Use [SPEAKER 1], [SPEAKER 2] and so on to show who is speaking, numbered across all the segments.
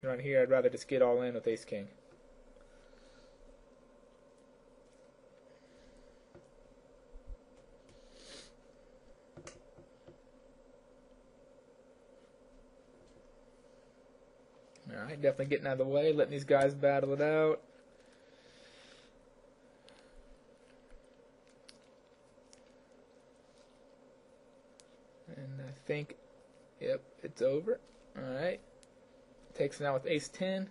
[SPEAKER 1] Around here, I'd rather just get all in with ace king. Alright, definitely getting out of the way, letting these guys battle it out. And I think, yep, it's over. Alright. Takes it out with ace 10.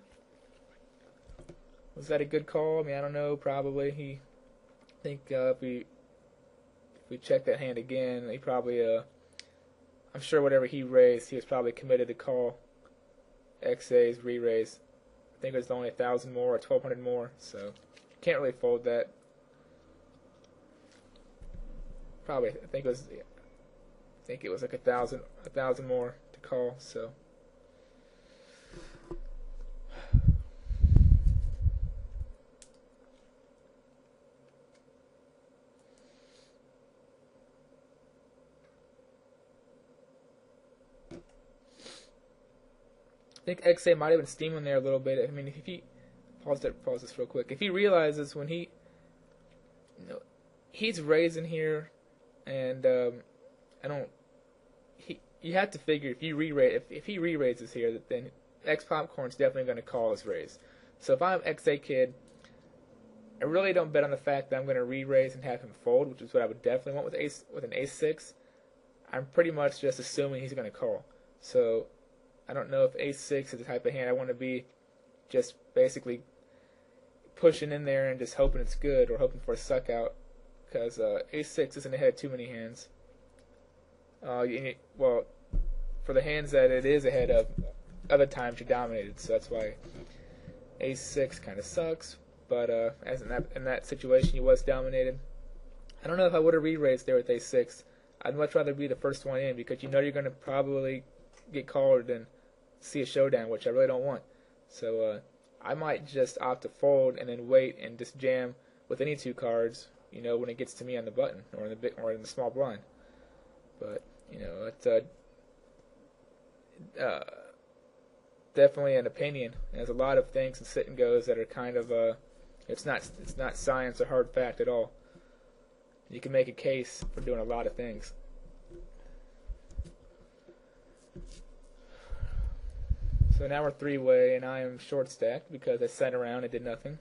[SPEAKER 1] Was that a good call? I mean, I don't know, probably. I think if we check that hand again, he probably, I'm sure whatever he raised, he was probably committed to call XA's re-raise. I think it was only 1,000 more or 1,200 more, so can't really fold that. Probably, I think it was like 1,000 more to call. So I think XA might have been steaming there a little bit. I mean, if he pause this real quick. If he realizes when he's raising here, and you have to figure if he re-raises here, then X Popcorn's definitely going to call his raise. So if I'm XA Kid, I really don't bet on the fact that I'm going to re-raise and have him fold, which is what I would definitely want with an ace 6. I'm pretty much just assuming he's going to call. So I don't know if ace 6 is the type of hand I want to be just basically pushing in there and just hoping it's good or hoping for a suck out, because ace 6 isn't ahead of too many hands. Well, for the hands that it is ahead of, other times you're dominated, so that's why ace 6 kind of sucks. But as in that situation, he was dominated. I don't know if I would have re-raised there with ace 6. I'd much rather be the first one in, because you know you're going to probably get called and see a showdown, which I really don't want. So I might just opt to fold and then wait and just jam with any two cards, when it gets to me on the button or in the small blind. But it's definitely an opinion. There's a lot of things in sit and goes that are kind of it's not science or hard fact at all. You can make a case for doing a lot of things. So now we're three-way, and I am short stacked because I sat around and did nothing.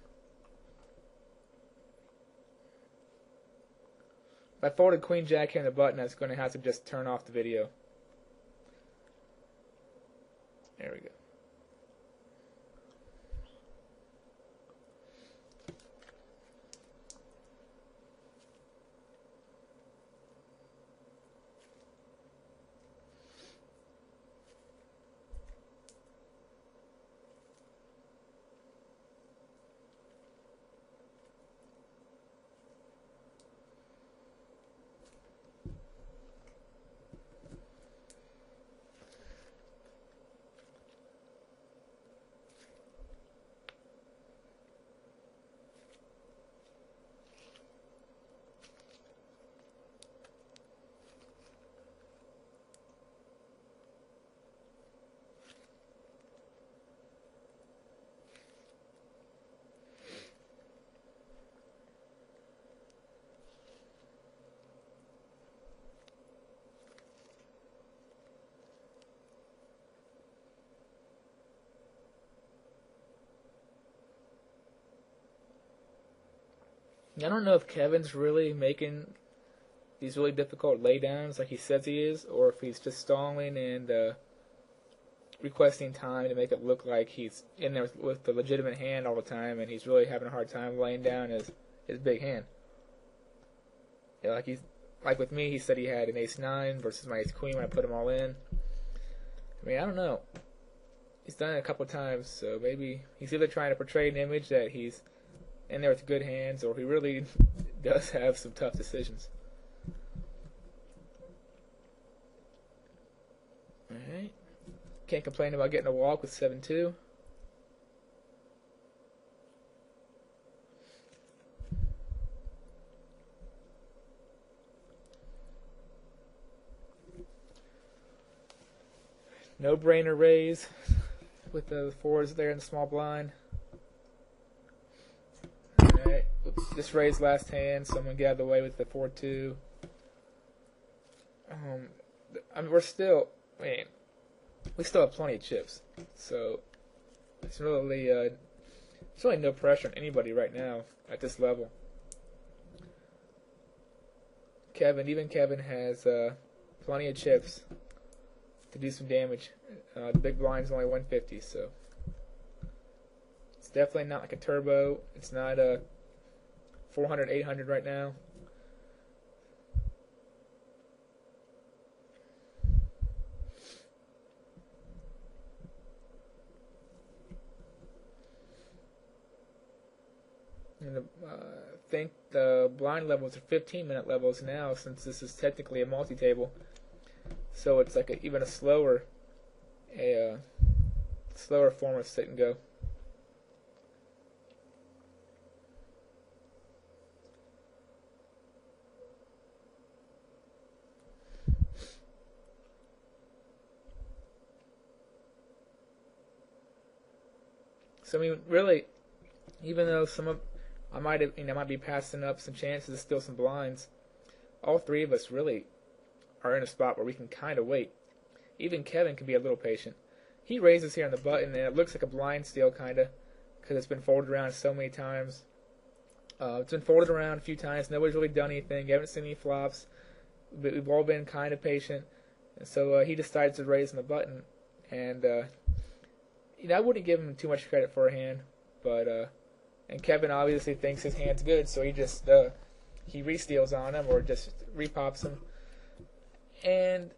[SPEAKER 1] If I folded Queen Jack here in the button, I was going to have to just turn off the video. There we go. I don't know if Kevin's really making these really difficult laydowns like he says he is, or if he's just stalling and requesting time to make it look like he's in there with the legitimate hand all the time, and he's really having a hard time laying down his big hand. Like with me, he said he had an ace-9 versus my ace-queen when I put them all in. I mean, I don't know. He's done it a couple of times, so maybe he's either trying to portray an image that he's in there with good hands, or he really does have some tough decisions. Alright. Can't complain about getting a walk with 7-2. No-brainer raise with the fours there in the small blind. Alright, just raised last hand, so I'm going to get out of the way with the 4-2. I mean, we still have plenty of chips, so it's really, there's really no pressure on anybody right now at this level. Even Kevin has plenty of chips to do some damage. The big blind is only 150, so it's definitely not like a turbo. It's not a 400, 800 right now. And I think the blind levels are 15-minute levels now, since this is technically a multi-table. So it's like even a slower form of sit and go. So I mean, really, even though I might be passing up some chances, there's still some blinds. All three of us really are in a spot where we can kind of wait. Even Kevin can be a little patient. He raises here on the button, and it looks like a blind steal, kind of, because it's been folded around so many times. It's been folded around a few times. Nobody's really done anything. You haven't seen any flops. But we've all been kind of patient. And so he decides to raise on the button. And I wouldn't give him too much credit for a hand. But and Kevin obviously thinks his hand's good, so he just he re-steals on him or just repops him. And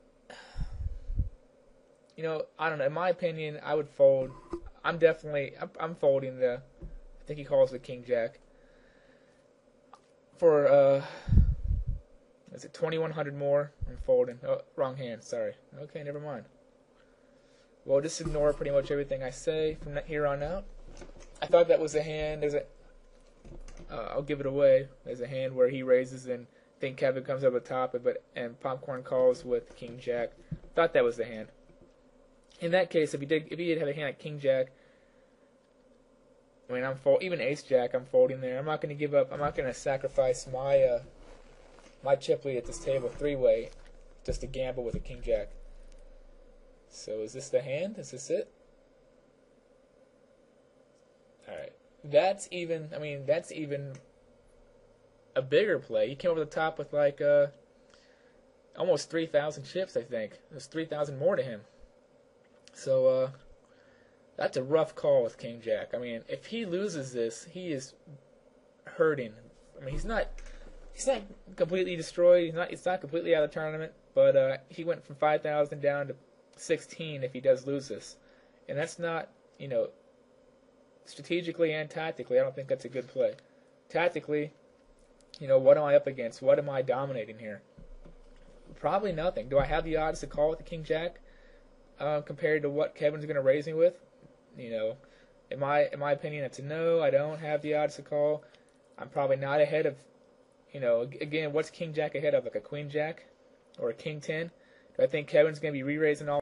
[SPEAKER 1] I don't know. In my opinion, I would fold. I'm folding I think he calls the King Jack for is it 2,100 more? I'm folding. Oh, wrong hand. Sorry. Okay, never mind. Well, just ignore pretty much everything I say from here on out. I thought that was a hand. I'll give it away. There's a hand where he raises and I think Kevin comes up the top, and Popcorn calls with King Jack. Thought that was the hand. In that case, if he did have a hand like King Jack, I mean, even Ace Jack, I'm folding there. I'm not going to give up. I'm not going to sacrifice my chip lead at this table three-way just to gamble with a King Jack. So is this the hand? Is this it? All right. That's even a bigger play. He came over the top with like almost 3,000 chips, I think. There's 3,000 more to him. So that's a rough call with King Jack. I mean, if he loses this, he is hurting. I mean, he's not completely destroyed. It's not completely out of the tournament, but he went from 5,000 down to 16 if he does lose this. And that's not, strategically and tactically, I don't think that's a good play. Tactically, what am I up against? What am I dominating here? Probably nothing. Do I have the odds to call with the King Jack compared to what Kevin's going to raise me with? In my opinion, it's a no. I don't have the odds to call. I'm probably not ahead of, again, what's King Jack ahead of? Like a Queen Jack or a King 10? Do I think Kevin's going to be re-raising all